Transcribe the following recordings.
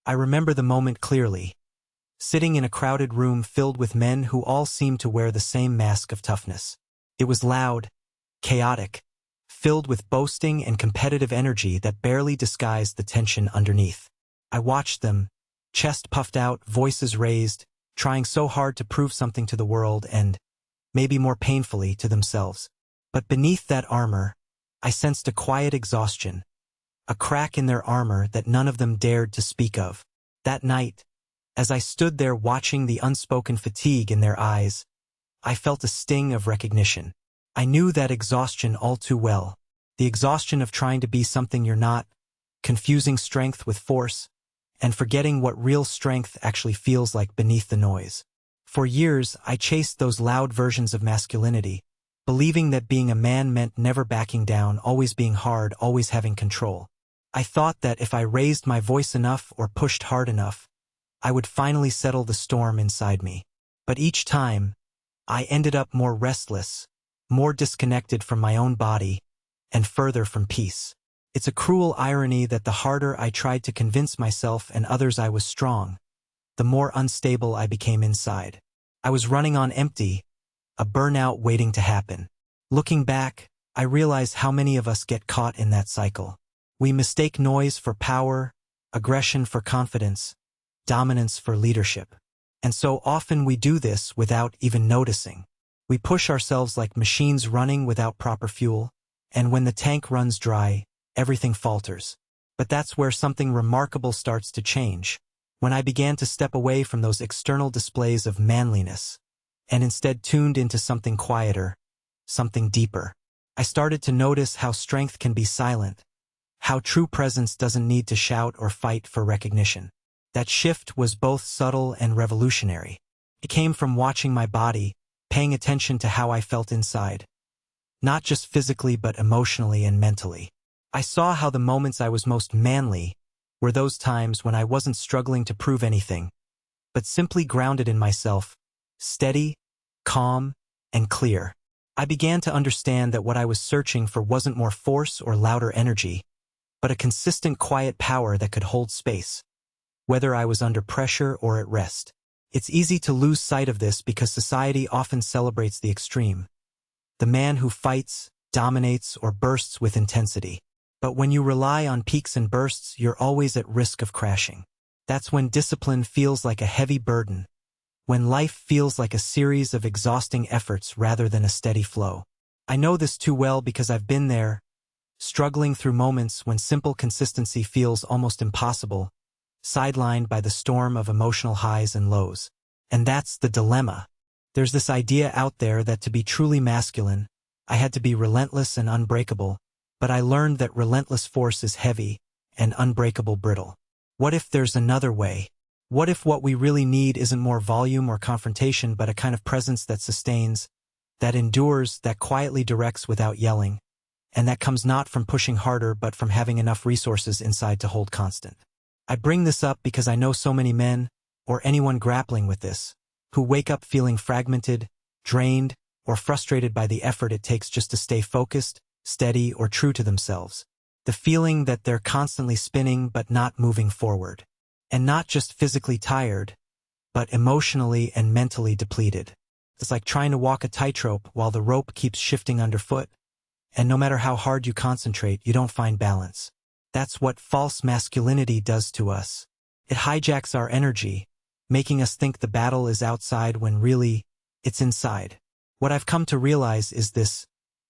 I remember the moment clearly, sitting in a crowded room filled with men who all seemed to wear the same mask of toughness. It was loud, chaotic, filled with boasting and competitive energy that barely disguised the tension underneath. I watched them, chest puffed out, voices raised, trying so hard to prove something to the world and, maybe more painfully, to themselves. But beneath that armor, I sensed a quiet exhaustion, a crack in their armor that none of them dared to speak of. That night, as I stood there watching the unspoken fatigue in their eyes, I felt a sting of recognition. I knew that exhaustion all too well, the exhaustion of trying to be something you're not, confusing strength with force, and forgetting what real strength actually feels like beneath the noise. For years, I chased those loud versions of masculinity, believing that being a man meant never backing down, always being hard, always having control. I thought that if I raised my voice enough or pushed hard enough, I would finally settle the storm inside me. But each time, I ended up more restless, more disconnected from my own body, and further from peace. It's a cruel irony that the harder I tried to convince myself and others I was strong, the more unstable I became inside. I was running on empty, a burnout waiting to happen. Looking back, I realize how many of us get caught in that cycle. We mistake noise for power, aggression for confidence, dominance for leadership. And so often we do this without even noticing. We push ourselves like machines running without proper fuel, and when the tank runs dry, everything falters. But that's where something remarkable starts to change. When I began to step away from those external displays of manliness, and instead tuned into something quieter, something deeper, I started to notice how strength can be silent, how true presence doesn't need to shout or fight for recognition. That shift was both subtle and revolutionary. It came from watching my body, paying attention to how I felt inside, not just physically but emotionally and mentally. I saw how the moments I was most manly were those times when I wasn't struggling to prove anything, but simply grounded in myself, steady, calm, and clear. I began to understand that what I was searching for wasn't more force or louder energy, but a consistent quiet power that could hold space, whether I was under pressure or at rest. It's easy to lose sight of this because society often celebrates the extreme, the man who fights, dominates, or bursts with intensity. But when you rely on peaks and bursts, you're always at risk of crashing. That's when discipline feels like a heavy burden, when life feels like a series of exhausting efforts rather than a steady flow. I know this too well because I've been there, struggling through moments when simple consistency feels almost impossible, sidelined by the storm of emotional highs and lows. And that's the dilemma. There's this idea out there that to be truly masculine, I had to be relentless and unbreakable, but I learned that relentless force is heavy and unbreakable brittle. What if there's another way? What if what we really need isn't more volume or confrontation but a kind of presence that sustains, that endures, that quietly directs without yelling, and that comes not from pushing harder but from having enough resources inside to hold constant? I bring this up because I know so many men, or anyone grappling with this, who wake up feeling fragmented, drained, or frustrated by the effort it takes just to stay focused, steady, or true to themselves. The feeling that they're constantly spinning but not moving forward. And not just physically tired, but emotionally and mentally depleted. It's like trying to walk a tightrope while the rope keeps shifting underfoot, and no matter how hard you concentrate, you don't find balance. That's what false masculinity does to us. It hijacks our energy, making us think the battle is outside when really, it's inside. What I've come to realize is this: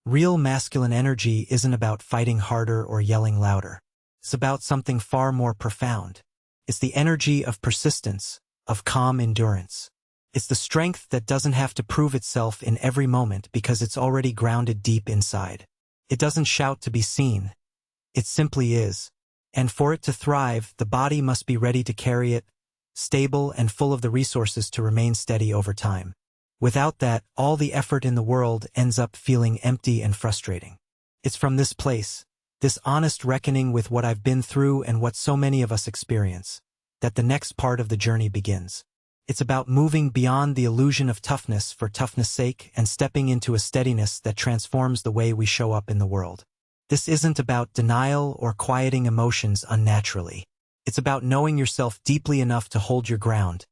real masculine energy isn't about fighting harder or yelling louder. It's about something far more profound. It's the energy of persistence, of calm endurance. It's the strength that doesn't have to prove itself in every moment because it's already grounded deep inside. It doesn't shout to be seen. It simply is. And for it to thrive, the body must be ready to carry it, stable and full of the resources to remain steady over time. Without that, all the effort in the world ends up feeling empty and frustrating. It's from this place, this honest reckoning with what I've been through and what so many of us experience, that the next part of the journey begins. It's about moving beyond the illusion of toughness for toughness' sake and stepping into a steadiness that transforms the way we show up in the world. This isn't about denial or quieting emotions unnaturally. It's about knowing yourself deeply enough to hold your ground,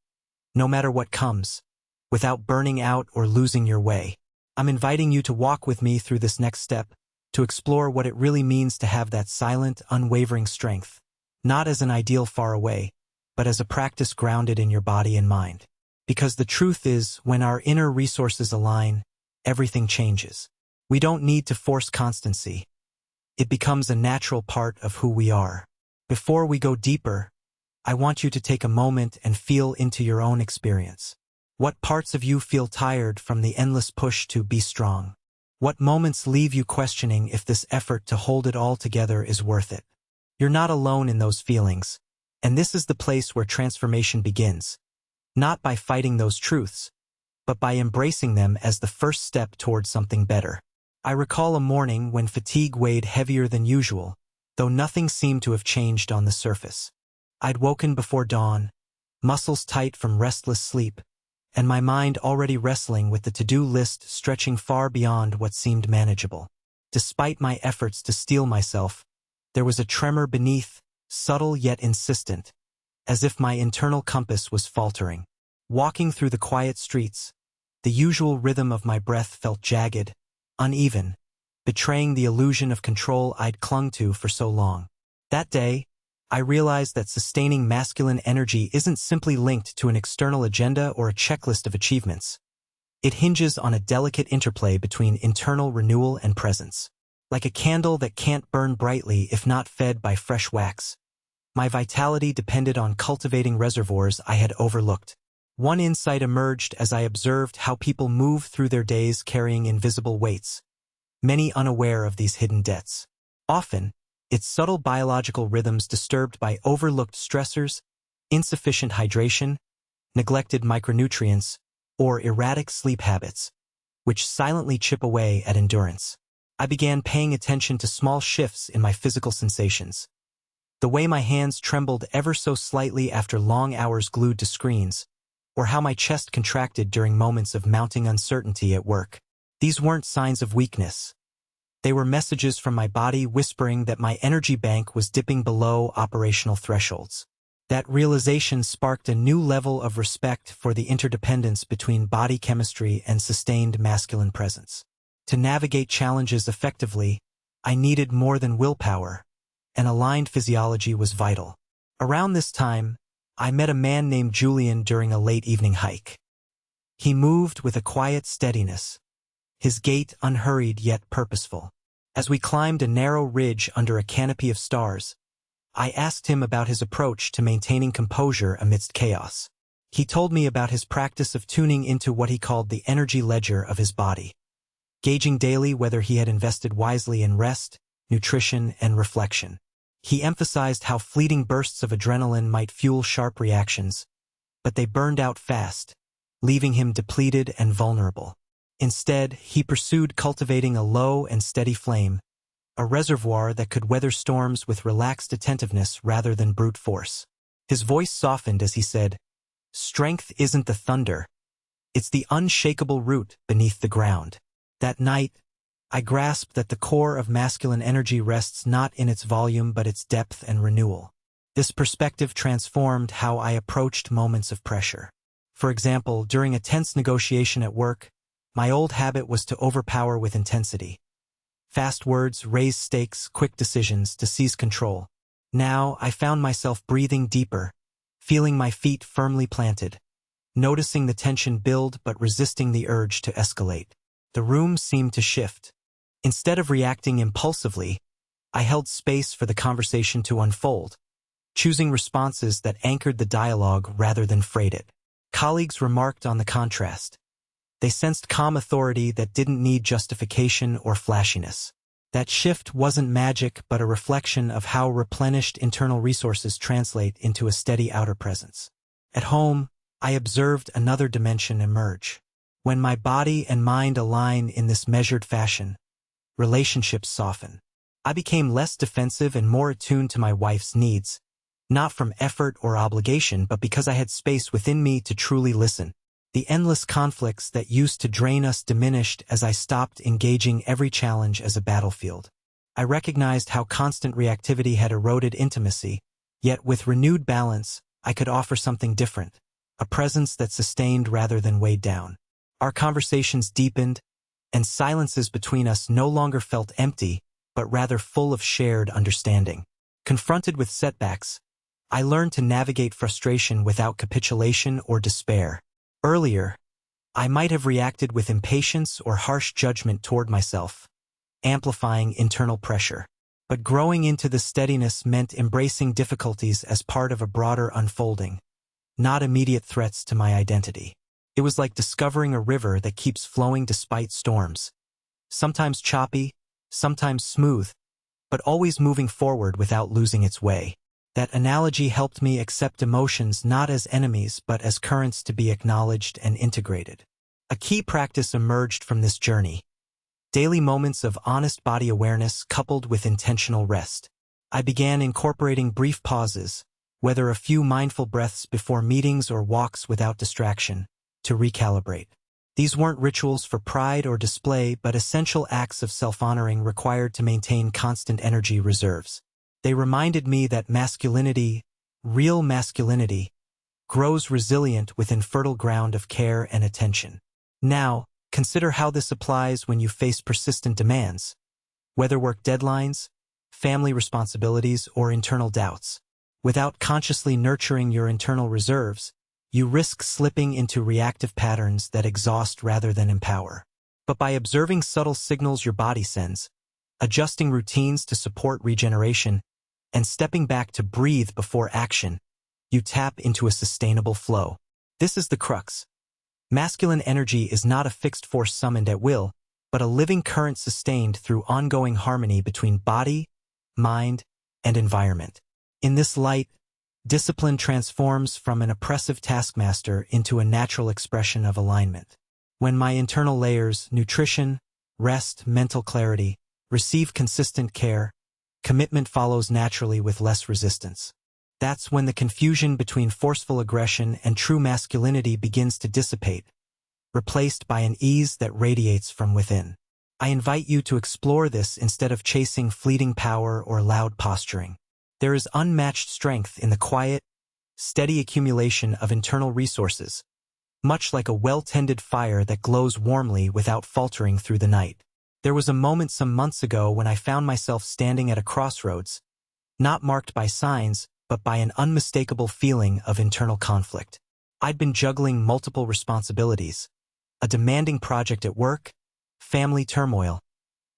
no matter what comes, without burning out or losing your way. I'm inviting you to walk with me through this next step, to explore what it really means to have that silent, unwavering strength, not as an ideal far away, but as a practice grounded in your body and mind. Because the truth is, when our inner resources align, everything changes. We don't need to force constancy. It becomes a natural part of who we are. Before we go deeper, I want you to take a moment and feel into your own experience. What parts of you feel tired from the endless push to be strong? What moments leave you questioning if this effort to hold it all together is worth it? You're not alone in those feelings, and this is the place where transformation begins, not by fighting those truths, but by embracing them as the first step towards something better. I recall a morning when fatigue weighed heavier than usual, though nothing seemed to have changed on the surface. I'd woken before dawn, muscles tight from restless sleep, and my mind already wrestling with the to-do list stretching far beyond what seemed manageable. Despite my efforts to steel myself, there was a tremor beneath, subtle yet insistent, as if my internal compass was faltering. Walking through the quiet streets, the usual rhythm of my breath felt jagged, uneven, betraying the illusion of control I'd clung to for so long. That day, I realized that sustaining masculine energy isn't simply linked to an external agenda or a checklist of achievements. It hinges on a delicate interplay between internal renewal and presence. Like a candle that can't burn brightly if not fed by fresh wax. My vitality depended on cultivating reservoirs I had overlooked. One insight emerged as I observed how people move through their days carrying invisible weights, many unaware of these hidden debts. Often, it's subtle biological rhythms disturbed by overlooked stressors, insufficient hydration, neglected micronutrients, or erratic sleep habits, which silently chip away at endurance. I began paying attention to small shifts in my physical sensations. The way my hands trembled ever so slightly after long hours glued to screens, or how my chest contracted during moments of mounting uncertainty at work. These weren't signs of weakness. They were messages from my body whispering that my energy bank was dipping below operational thresholds. That realization sparked a new level of respect for the interdependence between body chemistry and sustained masculine presence. To navigate challenges effectively, I needed more than willpower. An aligned physiology was vital. Around this time, I met a man named Julian during a late evening hike. He moved with a quiet steadiness, his gait unhurried yet purposeful. As we climbed a narrow ridge under a canopy of stars, I asked him about his approach to maintaining composure amidst chaos. He told me about his practice of tuning into what he called the energy ledger of his body, gauging daily whether he had invested wisely in rest, nutrition, and reflection. He emphasized how fleeting bursts of adrenaline might fuel sharp reactions, but they burned out fast, leaving him depleted and vulnerable. Instead, he pursued cultivating a low and steady flame, a reservoir that could weather storms with relaxed attentiveness rather than brute force. His voice softened as he said, "Strength isn't the thunder. It's the unshakable root beneath the ground." That night, I grasped that the core of masculine energy rests not in its volume but its depth and renewal. This perspective transformed how I approached moments of pressure. For example, during a tense negotiation at work, my old habit was to overpower with intensity. Fast words, raise stakes, quick decisions to seize control. Now, I found myself breathing deeper, feeling my feet firmly planted, noticing the tension build but resisting the urge to escalate. The room seemed to shift. Instead of reacting impulsively, I held space for the conversation to unfold, choosing responses that anchored the dialogue rather than frayed it. Colleagues remarked on the contrast. They sensed calm authority that didn't need justification or flashiness. That shift wasn't magic but a reflection of how replenished internal resources translate into a steady outer presence. At home, I observed another dimension emerge. When my body and mind align in this measured fashion, relationships soften. I became less defensive and more attuned to my wife's needs, not from effort or obligation but because I had space within me to truly listen. The endless conflicts that used to drain us diminished as I stopped engaging every challenge as a battlefield. I recognized how constant reactivity had eroded intimacy, Yet with renewed balance, I could offer something different, a presence that sustained rather than weighed down. Our conversations deepened, and silences between us no longer felt empty, but rather full of shared understanding. Confronted with setbacks, I learned to navigate frustration without capitulation or despair. Earlier, I might have reacted with impatience or harsh judgment toward myself, amplifying internal pressure. But growing into the steadiness meant embracing difficulties as part of a broader unfolding, not immediate threats to my identity. It was like discovering a river that keeps flowing despite storms, sometimes choppy, sometimes smooth, but always moving forward without losing its way. That analogy helped me accept emotions not as enemies but as currents to be acknowledged and integrated. A key practice emerged from this journey: daily moments of honest body awareness coupled with intentional rest. I began incorporating brief pauses, whether a few mindful breaths before meetings or walks without distraction, to recalibrate. These weren't rituals for pride or display, but essential acts of self-honoring required to maintain constant energy reserves. They reminded me that masculinity, real masculinity, grows resilient within fertile ground of care and attention. Now, consider how this applies when you face persistent demands, whether work deadlines, family responsibilities, or internal doubts. Without consciously nurturing your internal reserves, you risk slipping into reactive patterns that exhaust rather than empower. But by observing subtle signals your body sends, adjusting routines to support regeneration, and stepping back to breathe before action, you tap into a sustainable flow. This is the crux. Masculine energy is not a fixed force summoned at will, but a living current sustained through ongoing harmony between body, mind, and environment. In this light, discipline transforms from an oppressive taskmaster into a natural expression of alignment. When my internal layers, nutrition, rest, mental clarity, receive consistent care, commitment follows naturally with less resistance. That's when the confusion between forceful aggression and true masculinity begins to dissipate, replaced by an ease that radiates from within. I invite you to explore this instead of chasing fleeting power or loud posturing. There is unmatched strength in the quiet, steady accumulation of internal resources, much like a well-tended fire that glows warmly without faltering through the night. There was a moment some months ago when I found myself standing at a crossroads, not marked by signs, but by an unmistakable feeling of internal conflict. I'd been juggling multiple responsibilities, a demanding project at work, family turmoil,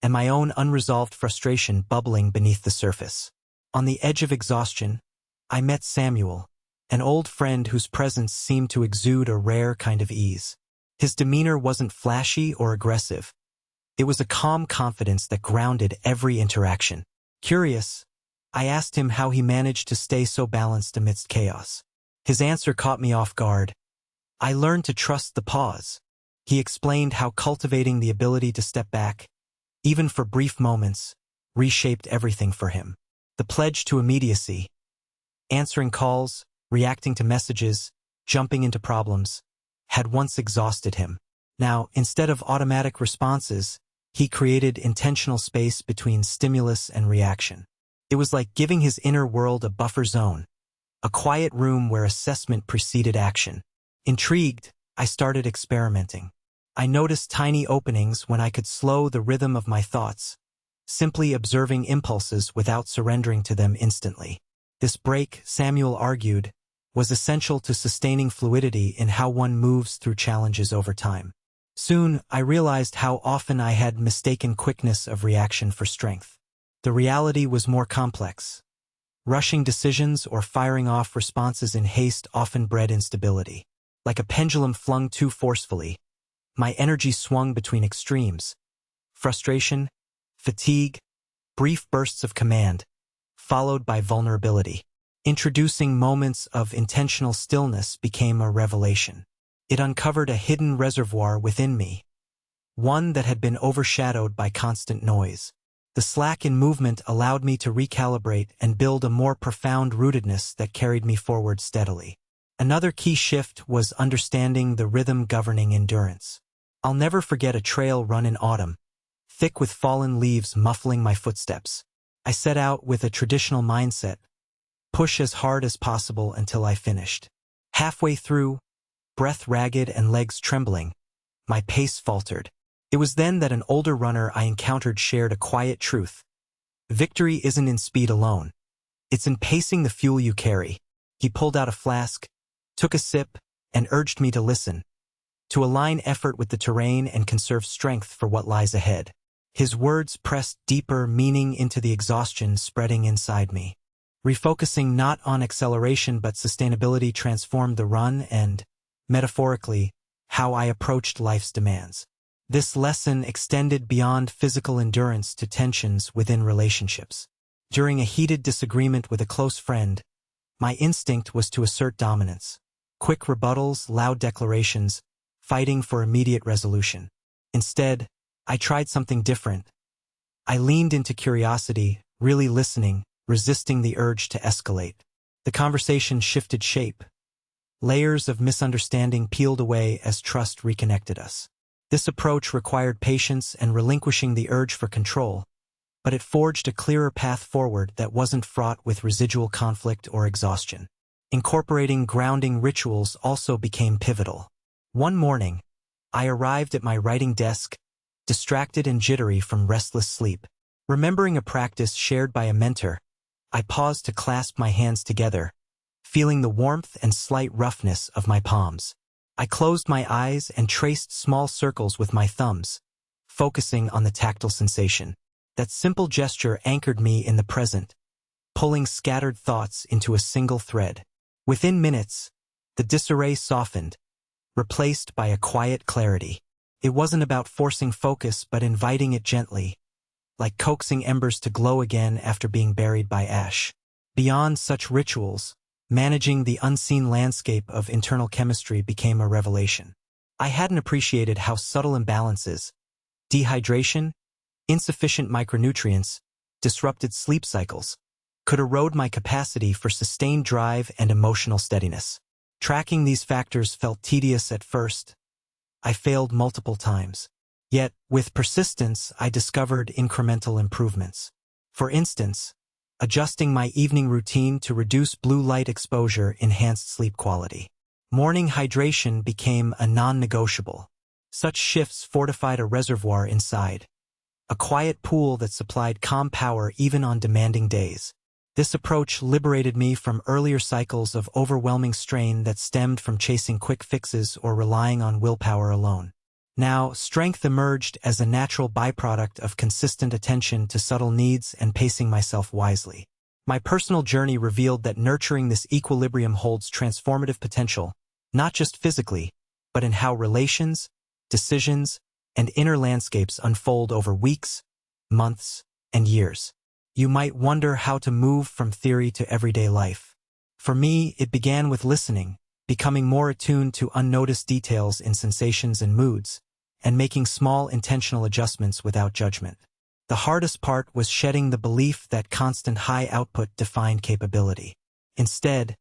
and my own unresolved frustration bubbling beneath the surface. On the edge of exhaustion, I met Samuel, an old friend whose presence seemed to exude a rare kind of ease. His demeanor wasn't flashy or aggressive. It was a calm confidence that grounded every interaction. Curious, I asked him how he managed to stay so balanced amidst chaos. His answer caught me off guard. I learned to trust the pause. He explained how cultivating the ability to step back, even for brief moments, reshaped everything for him. The pledge to immediacy, answering calls, reacting to messages, jumping into problems, had once exhausted him. Now, instead of automatic responses, he created intentional space between stimulus and reaction. It was like giving his inner world a buffer zone, a quiet room where assessment preceded action. Intrigued, I started experimenting. I noticed tiny openings when I could slow the rhythm of my thoughts, simply observing impulses without surrendering to them instantly. This break, Samuel argued, was essential to sustaining fluidity in how one moves through challenges over time. Soon, I realized how often I had mistaken quickness of reaction for strength. The reality was more complex. Rushing decisions or firing off responses in haste often bred instability. Like a pendulum flung too forcefully, my energy swung between extremes: frustration, fatigue, brief bursts of command, followed by vulnerability. Introducing moments of intentional stillness became a revelation. It uncovered a hidden reservoir within me, one that had been overshadowed by constant noise. The slack in movement allowed me to recalibrate and build a more profound rootedness that carried me forward steadily. Another key shift was understanding the rhythm governing endurance. I'll never forget a trail run in autumn, thick with fallen leaves muffling my footsteps. I set out with a traditional mindset, push as hard as possible until I finished. Halfway through, breath ragged and legs trembling, my pace faltered. It was then that an older runner I encountered shared a quiet truth. Victory isn't in speed alone. It's in pacing the fuel you carry. He pulled out a flask, took a sip, and urged me to listen, to align effort with the terrain and conserve strength for what lies ahead. His words pressed deeper meaning into the exhaustion spreading inside me. Refocusing not on acceleration but sustainability transformed the run and, metaphorically, how I approached life's demands. This lesson extended beyond physical endurance to tensions within relationships. During a heated disagreement with a close friend, my instinct was to assert dominance. Quick rebuttals, loud declarations, fighting for immediate resolution. Instead, I tried something different. I leaned into curiosity, really listening, resisting the urge to escalate. The conversation shifted shape. Layers of misunderstanding peeled away as trust reconnected us. This approach required patience and relinquishing the urge for control, but it forged a clearer path forward that wasn't fraught with residual conflict or exhaustion. Incorporating grounding rituals also became pivotal. One morning, I arrived at my writing desk, distracted and jittery from restless sleep. Remembering a practice shared by a mentor, I paused to clasp my hands together, feeling the warmth and slight roughness of my palms. I closed my eyes and traced small circles with my thumbs, focusing on the tactile sensation. That simple gesture anchored me in the present, pulling scattered thoughts into a single thread. Within minutes, the disarray softened, replaced by a quiet clarity. It wasn't about forcing focus but inviting it gently, like coaxing embers to glow again after being buried by ash. Beyond such rituals, managing the unseen landscape of internal chemistry became a revelation. I hadn't appreciated how subtle imbalances, dehydration, insufficient micronutrients, disrupted sleep cycles, could erode my capacity for sustained drive and emotional steadiness. Tracking these factors felt tedious at first. I failed multiple times. Yet, with persistence, I discovered incremental improvements. For instance, adjusting my evening routine to reduce blue light exposure enhanced sleep quality. Morning hydration became a non-negotiable. Such shifts fortified a reservoir inside, a quiet pool that supplied calm power even on demanding days. This approach liberated me from earlier cycles of overwhelming strain that stemmed from chasing quick fixes or relying on willpower alone. Now, strength emerged as a natural byproduct of consistent attention to subtle needs and pacing myself wisely. My personal journey revealed that nurturing this equilibrium holds transformative potential, not just physically, but in how relations, decisions, and inner landscapes unfold over weeks, months, and years. You might wonder how to move from theory to everyday life. For me, it began with listening, becoming more attuned to unnoticed details in sensations and moods, and making small intentional adjustments without judgment. The hardest part was shedding the belief that constant high output defined capability. Instead,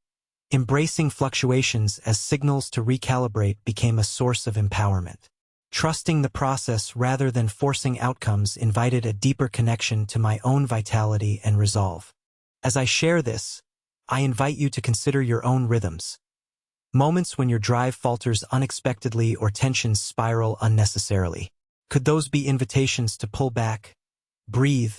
embracing fluctuations as signals to recalibrate became a source of empowerment. Trusting the process rather than forcing outcomes invited a deeper connection to my own vitality and resolve. As I share this, I invite you to consider your own rhythms. Moments when your drive falters unexpectedly or tensions spiral unnecessarily. Could those be invitations to pull back, breathe,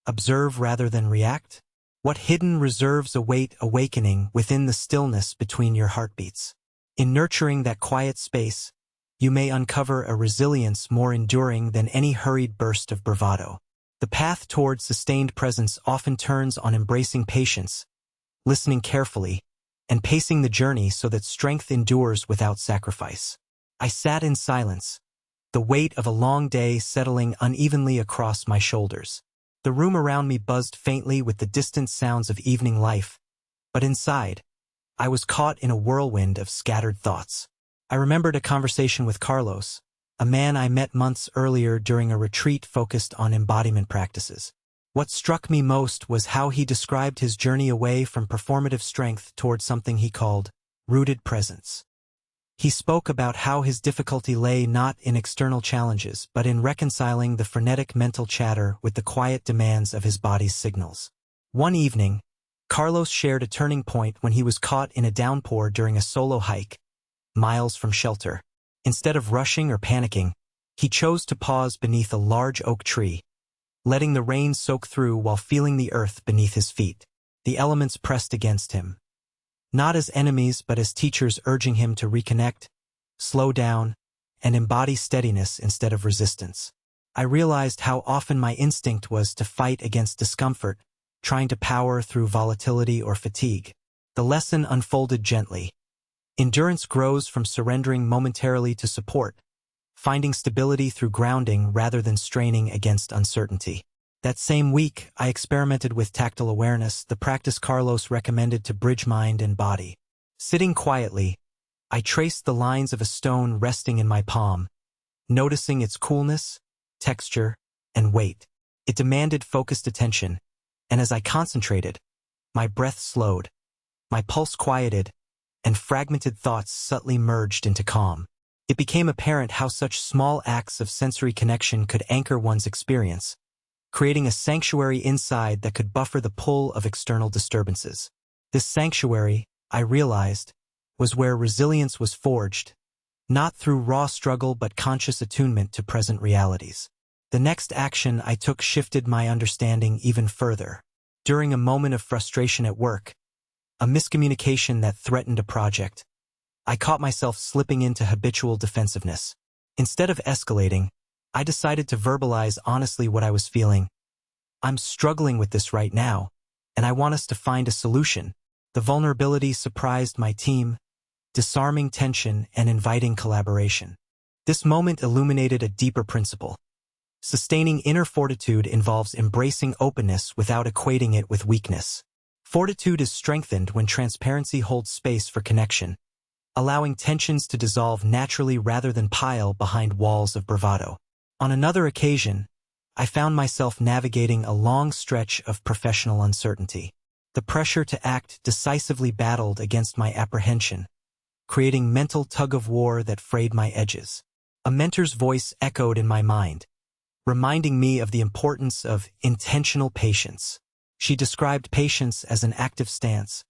observe rather than react? What hidden reserves await awakening within the stillness between your heartbeats? In nurturing that quiet space, you may uncover a resilience more enduring than any hurried burst of bravado. The path toward sustained presence often turns on embracing patience, listening carefully, and pacing the journey so that strength endures without sacrifice. I sat in silence, the weight of a long day settling unevenly across my shoulders. The room around me buzzed faintly with the distant sounds of evening life, but inside, I was caught in a whirlwind of scattered thoughts. I remembered a conversation with Carlos, a man I met months earlier during a retreat focused on embodiment practices. What struck me most was how he described his journey away from performative strength toward something he called rooted presence. He spoke about how his difficulty lay not in external challenges but in reconciling the frenetic mental chatter with the quiet demands of his body's signals. One evening, Carlos shared a turning point when he was caught in a downpour during a solo hike, miles from shelter. Instead of rushing or panicking, he chose to pause beneath a large oak tree, letting the rain soak through while feeling the earth beneath his feet. The elements pressed against him, not as enemies but as teachers urging him to reconnect, slow down, and embody steadiness instead of resistance. I realized how often my instinct was to fight against discomfort, trying to power through volatility or fatigue. The lesson unfolded gently. Endurance grows from surrendering momentarily to support, finding stability through grounding rather than straining against uncertainty. That same week, I experimented with tactile awareness, the practice Carlos recommended to bridge mind and body. Sitting quietly, I traced the lines of a stone resting in my palm, noticing its coolness, texture, and weight. It demanded focused attention, and as I concentrated, my breath slowed, my pulse quieted, and fragmented thoughts subtly merged into calm. It became apparent how such small acts of sensory connection could anchor one's experience, creating a sanctuary inside that could buffer the pull of external disturbances. This sanctuary, I realized, was where resilience was forged, not through raw struggle but conscious attunement to present realities. The next action I took shifted my understanding even further. During a moment of frustration at work, a miscommunication that threatened a project, I caught myself slipping into habitual defensiveness. Instead of escalating, I decided to verbalize honestly what I was feeling. I'm struggling with this right now, and I want us to find a solution. The vulnerability surprised my team, disarming tension and inviting collaboration. This moment illuminated a deeper principle. Sustaining inner fortitude involves embracing openness without equating it with weakness. Fortitude is strengthened when transparency holds space for connection, allowing tensions to dissolve naturally rather than pile behind walls of bravado. On another occasion, I found myself navigating a long stretch of professional uncertainty. The pressure to act decisively battled against my apprehension, creating mental tug-of-war that frayed my edges. A mentor's voice echoed in my mind, reminding me of the importance of intentional patience. She described patience as an active stance,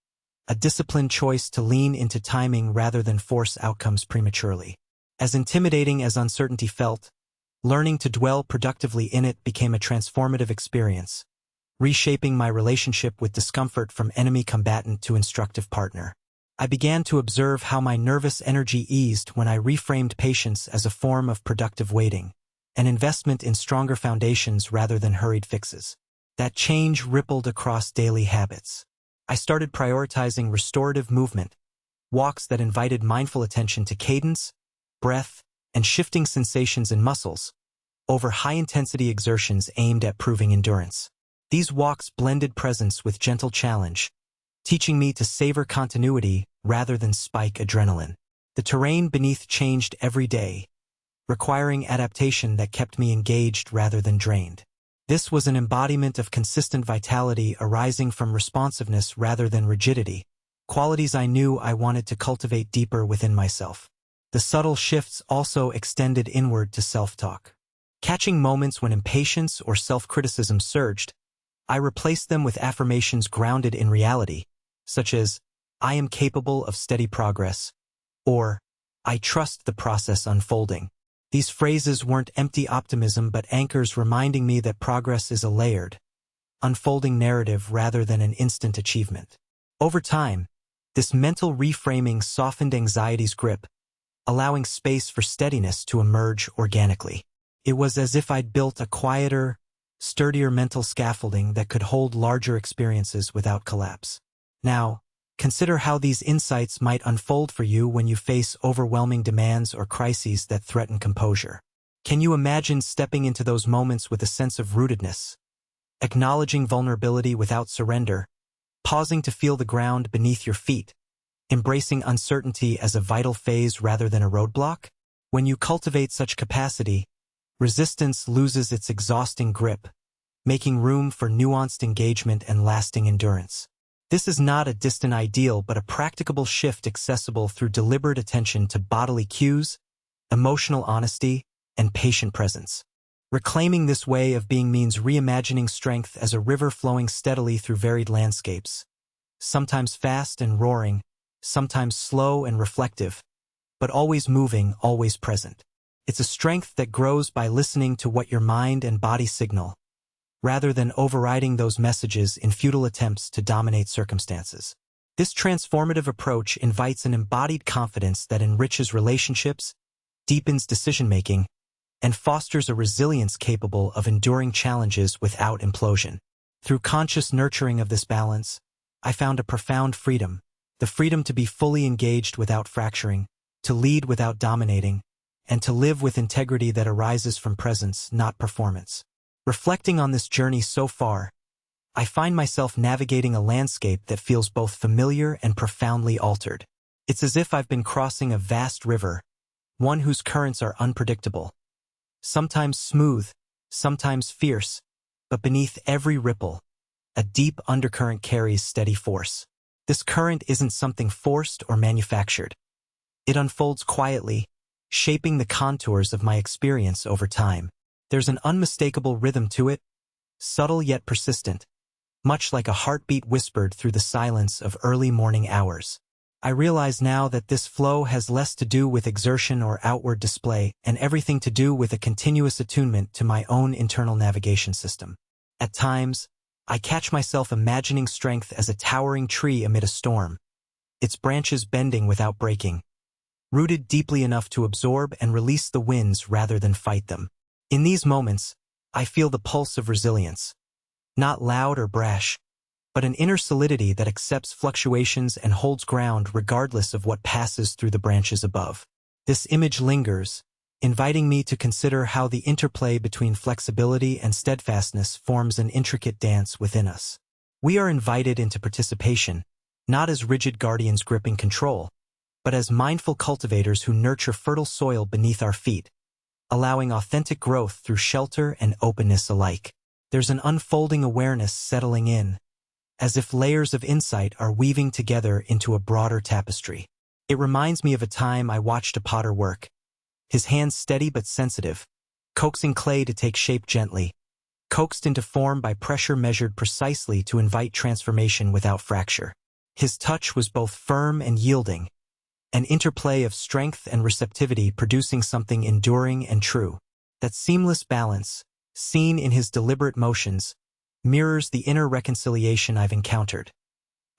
a disciplined choice to lean into timing rather than force outcomes prematurely. As intimidating as uncertainty felt, learning to dwell productively in it became a transformative experience, reshaping my relationship with discomfort from enemy combatant to instructive partner. I began to observe how my nervous energy eased when I reframed patience as a form of productive waiting, an investment in stronger foundations rather than hurried fixes. That change rippled across daily habits. I started prioritizing restorative movement, walks that invited mindful attention to cadence, breath, and shifting sensations in muscles, over high-intensity exertions aimed at proving endurance. These walks blended presence with gentle challenge, teaching me to savor continuity rather than spike adrenaline. The terrain beneath changed every day, requiring adaptation that kept me engaged rather than drained. This was an embodiment of consistent vitality arising from responsiveness rather than rigidity, qualities I knew I wanted to cultivate deeper within myself. The subtle shifts also extended inward to self-talk. Catching moments when impatience or self-criticism surged, I replaced them with affirmations grounded in reality, such as, "I am capable of steady progress," or, "I trust the process unfolding." These phrases weren't empty optimism but anchors reminding me that progress is a layered, unfolding narrative rather than an instant achievement. Over time, this mental reframing softened anxiety's grip, allowing space for steadiness to emerge organically. It was as if I'd built a quieter, sturdier mental scaffolding that could hold larger experiences without collapse. Now, consider how these insights might unfold for you when you face overwhelming demands or crises that threaten composure. Can you imagine stepping into those moments with a sense of rootedness, acknowledging vulnerability without surrender, pausing to feel the ground beneath your feet, embracing uncertainty as a vital phase rather than a roadblock? When you cultivate such capacity, resistance loses its exhausting grip, making room for nuanced engagement and lasting endurance. This is not a distant ideal but a practicable shift accessible through deliberate attention to bodily cues, emotional honesty, and patient presence. Reclaiming this way of being means reimagining strength as a river flowing steadily through varied landscapes, sometimes fast and roaring, sometimes slow and reflective, but always moving, always present. It's a strength that grows by listening to what your mind and body signal, rather than overriding those messages in futile attempts to dominate circumstances. This transformative approach invites an embodied confidence that enriches relationships, deepens decision-making, and fosters a resilience capable of enduring challenges without implosion. Through conscious nurturing of this balance, I found a profound freedom, the freedom to be fully engaged without fracturing, to lead without dominating, and to live with integrity that arises from presence, not performance. Reflecting on this journey so far, I find myself navigating a landscape that feels both familiar and profoundly altered. It's as if I've been crossing a vast river, one whose currents are unpredictable, sometimes smooth, sometimes fierce, but beneath every ripple, a deep undercurrent carries steady force. This current isn't something forced or manufactured. It unfolds quietly, shaping the contours of my experience over time. There's an unmistakable rhythm to it, subtle yet persistent, much like a heartbeat whispered through the silence of early morning hours. I realize now that this flow has less to do with exertion or outward display and everything to do with a continuous attunement to my own internal navigation system. At times, I catch myself imagining strength as a towering tree amid a storm, its branches bending without breaking, rooted deeply enough to absorb and release the winds rather than fight them. In these moments, I feel the pulse of resilience, not loud or brash, but an inner solidity that accepts fluctuations and holds ground regardless of what passes through the branches above. This image lingers, inviting me to consider how the interplay between flexibility and steadfastness forms an intricate dance within us. We are invited into participation, not as rigid guardians gripping control, but as mindful cultivators who nurture fertile soil beneath our feet, allowing authentic growth through shelter and openness alike. There's an unfolding awareness settling in, as if layers of insight are weaving together into a broader tapestry. It reminds me of a time I watched a potter work, his hands steady but sensitive, coaxing clay to take shape gently, coaxed into form by pressure measured precisely to invite transformation without fracture. His touch was both firm and yielding, an interplay of strength and receptivity producing something enduring and true. That seamless balance, seen in his deliberate motions, mirrors the inner reconciliation I've encountered.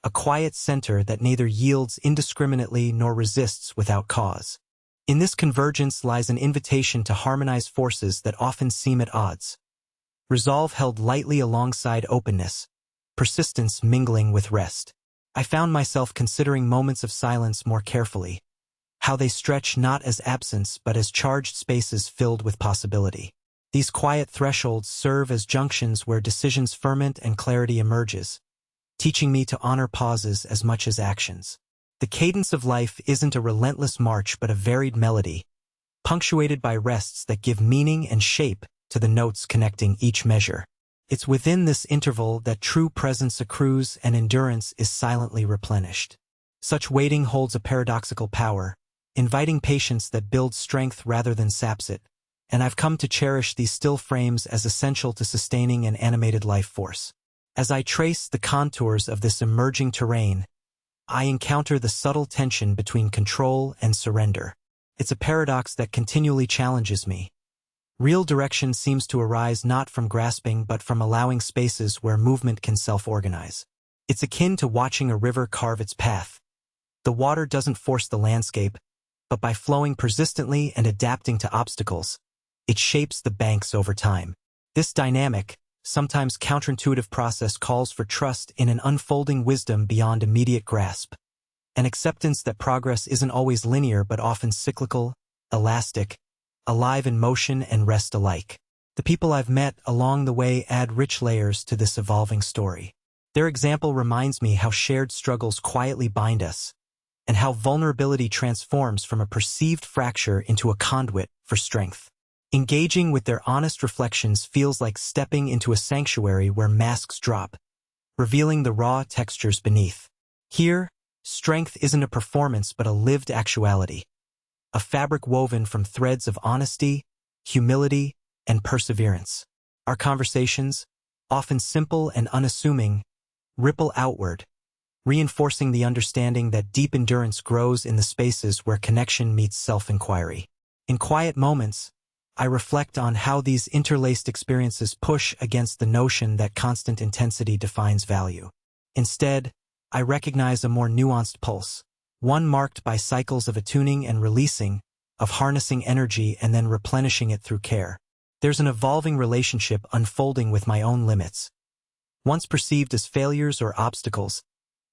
A quiet center that neither yields indiscriminately nor resists without cause. In this convergence lies an invitation to harmonize forces that often seem at odds. Resolve held lightly alongside openness, persistence mingling with rest. I found myself considering moments of silence more carefully, how they stretch not as absence but as charged spaces filled with possibility. These quiet thresholds serve as junctions where decisions ferment and clarity emerges, teaching me to honor pauses as much as actions. The cadence of life isn't a relentless march but a varied melody, punctuated by rests that give meaning and shape to the notes connecting each measure. It's within this interval that true presence accrues and endurance is silently replenished. Such waiting holds a paradoxical power, inviting patience that builds strength rather than saps it, and I've come to cherish these still frames as essential to sustaining an animated life force. As I trace the contours of this emerging terrain, I encounter the subtle tension between control and surrender. It's a paradox that continually challenges me. Real direction seems to arise not from grasping but from allowing spaces where movement can self-organize. It's akin to watching a river carve its path. The water doesn't force the landscape, but by flowing persistently and adapting to obstacles, it shapes the banks over time. This dynamic, sometimes counterintuitive process calls for trust in an unfolding wisdom beyond immediate grasp, an acceptance that progress isn't always linear but often cyclical, elastic, alive in motion and rest alike. The people I've met along the way add rich layers to this evolving story. Their example reminds me how shared struggles quietly bind us, and how vulnerability transforms from a perceived fracture into a conduit for strength. Engaging with their honest reflections feels like stepping into a sanctuary where masks drop, revealing the raw textures beneath. Here, strength isn't a performance but a lived actuality, a fabric woven from threads of honesty, humility, and perseverance. Our conversations, often simple and unassuming, ripple outward, reinforcing the understanding that deep endurance grows in the spaces where connection meets self-inquiry. In quiet moments, I reflect on how these interlaced experiences push against the notion that constant intensity defines value. Instead, I recognize a more nuanced pulse, one marked by cycles of attuning and releasing, of harnessing energy and then replenishing it through care. There's an evolving relationship unfolding with my own limits. Once perceived as failures or obstacles,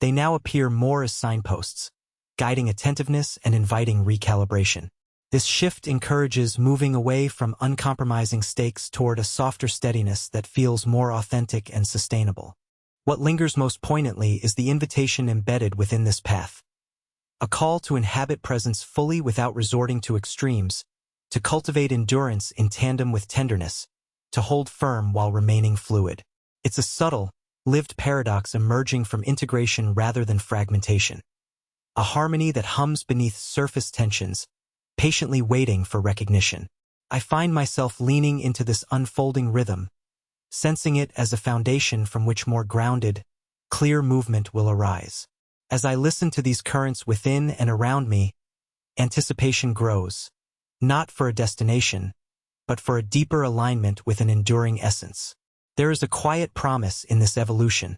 they now appear more as signposts, guiding attentiveness and inviting recalibration. This shift encourages moving away from uncompromising stakes toward a softer steadiness that feels more authentic and sustainable. What lingers most poignantly is the invitation embedded within this path. A call to inhabit presence fully without resorting to extremes, to cultivate endurance in tandem with tenderness, to hold firm while remaining fluid. It's a subtle, lived paradox emerging from integration rather than fragmentation. A harmony that hums beneath surface tensions, patiently waiting for recognition. I find myself leaning into this unfolding rhythm, sensing it as a foundation from which more grounded, clear movement will arise. As I listen to these currents within and around me, anticipation grows, not for a destination, but for a deeper alignment with an enduring essence. There is a quiet promise in this evolution,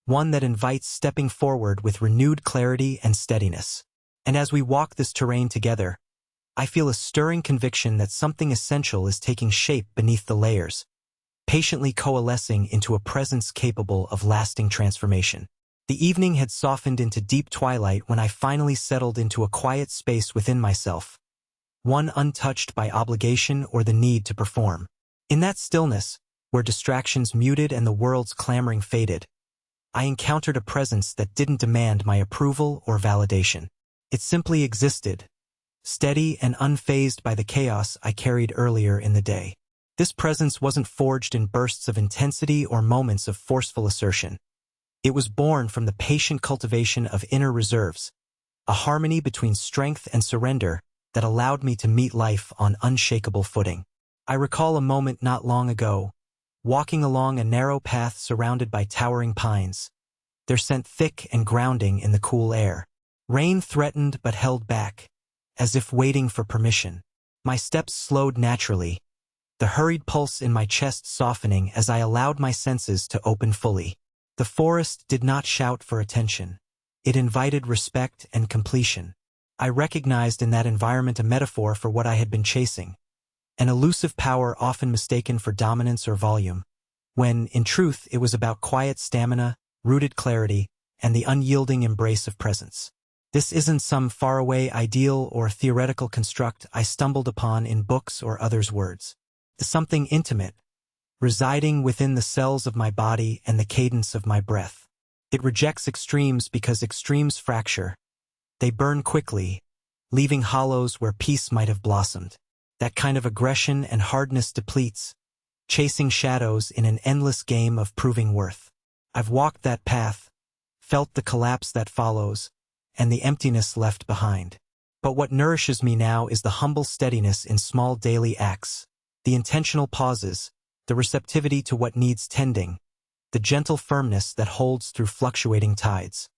one that invites stepping forward with renewed clarity and steadiness. And as we walk this terrain together, I feel a stirring conviction that something essential is taking shape beneath the layers, patiently coalescing into a presence capable of lasting transformation. The evening had softened into deep twilight when I finally settled into a quiet space within myself, one untouched by obligation or the need to perform. In that stillness, where distractions muted and the world's clamoring faded, I encountered a presence that didn't demand my approval or validation. It simply existed, steady and unfazed by the chaos I carried earlier in the day. This presence wasn't forged in bursts of intensity or moments of forceful assertion. It was born from the patient cultivation of inner reserves, a harmony between strength and surrender that allowed me to meet life on unshakable footing. I recall a moment not long ago, walking along a narrow path surrounded by towering pines, their scent thick and grounding in the cool air. Rain threatened but held back, as if waiting for permission. My steps slowed naturally, the hurried pulse in my chest softening as I allowed my senses to open fully. The forest did not shout for attention. It invited respect and completion. I recognized in that environment a metaphor for what I had been chasing, an elusive power often mistaken for dominance or volume, when, in truth, it was about quiet stamina, rooted clarity, and the unyielding embrace of presence. This isn't some faraway ideal or theoretical construct I stumbled upon in books or others' words. It's something intimate, residing within the cells of my body and the cadence of my breath. It rejects extremes because extremes fracture. They burn quickly, leaving hollows where peace might have blossomed. That kind of aggression and hardness depletes, chasing shadows in an endless game of proving worth. I've walked that path, felt the collapse that follows, and the emptiness left behind. But what nourishes me now is the humble steadiness in small daily acts, the intentional pauses, the receptivity to what needs tending, the gentle firmness that holds through fluctuating tides.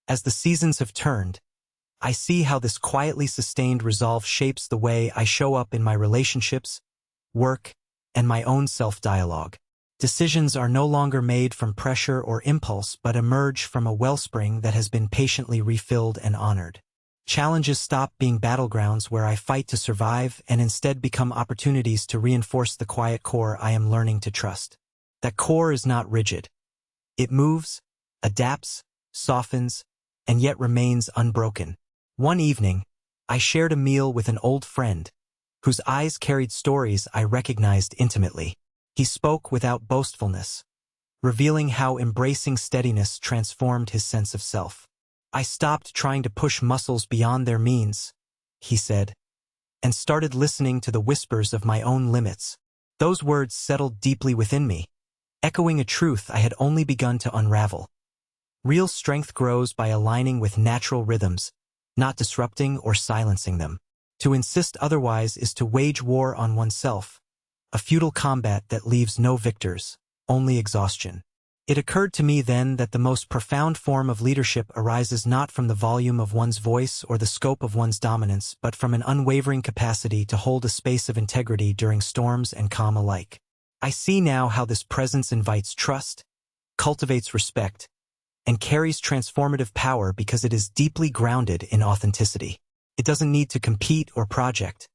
As the seasons have turned, I see how this quietly sustained resolve shapes the way I show up in my relationships, work, and my own self-dialogue. Decisions are no longer made from pressure or impulse but emerge from a wellspring that has been patiently refilled and honored. Challenges stop being battlegrounds where I fight to survive and instead become opportunities to reinforce the quiet core I am learning to trust. That core is not rigid. It moves, adapts, softens, and yet remains unbroken. One evening, I shared a meal with an old friend, whose eyes carried stories I recognized intimately. He spoke without boastfulness, revealing how embracing steadiness transformed his sense of self. I stopped trying to push muscles beyond their means, he said, and started listening to the whispers of my own limits. Those words settled deeply within me, echoing a truth I had only begun to unravel. Real strength grows by aligning with natural rhythms, not disrupting or silencing them. To insist otherwise is to wage war on oneself, a futile combat that leaves no victors, only exhaustion. It occurred to me then that the most profound form of leadership arises not from the volume of one's voice or the scope of one's dominance, but from an unwavering capacity to hold a space of integrity during storms and calm alike. I see now how this presence invites trust, cultivates respect, and carries transformative power because it is deeply grounded in authenticity. It doesn't need to compete or project.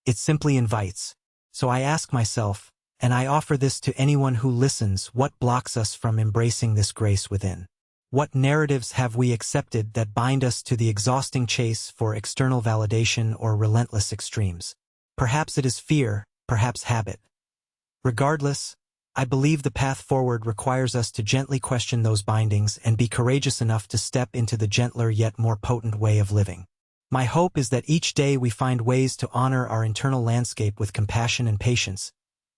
It simply invites. So I ask myself, and I offer this to anyone who listens, what blocks us from embracing this grace within? What narratives have we accepted that bind us to the exhausting chase for external validation or relentless extremes? Perhaps it is fear, perhaps habit. Regardless, I believe the path forward requires us to gently question those bindings and be courageous enough to step into the gentler yet more potent way of living. My hope is that each day we find ways to honor our internal landscape with compassion and patience,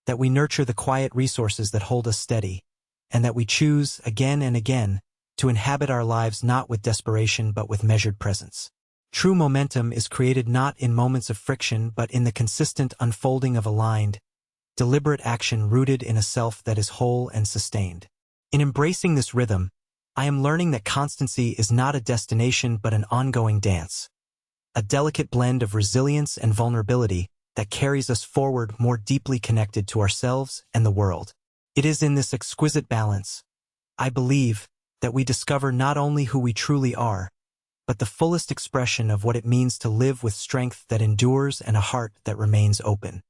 that we nurture the quiet resources that hold us steady, and that we choose, again and again, to inhabit our lives not with desperation but with measured presence. True momentum is created not in moments of friction but in the consistent unfolding of aligned, deliberate action rooted in a self that is whole and sustained. In embracing this rhythm, I am learning that constancy is not a destination but an ongoing dance, a delicate blend of resilience and vulnerability that carries us forward more deeply connected to ourselves and the world. It is in this exquisite balance, I believe, that we discover not only who we truly are, but the fullest expression of what it means to live with strength that endures and a heart that remains open.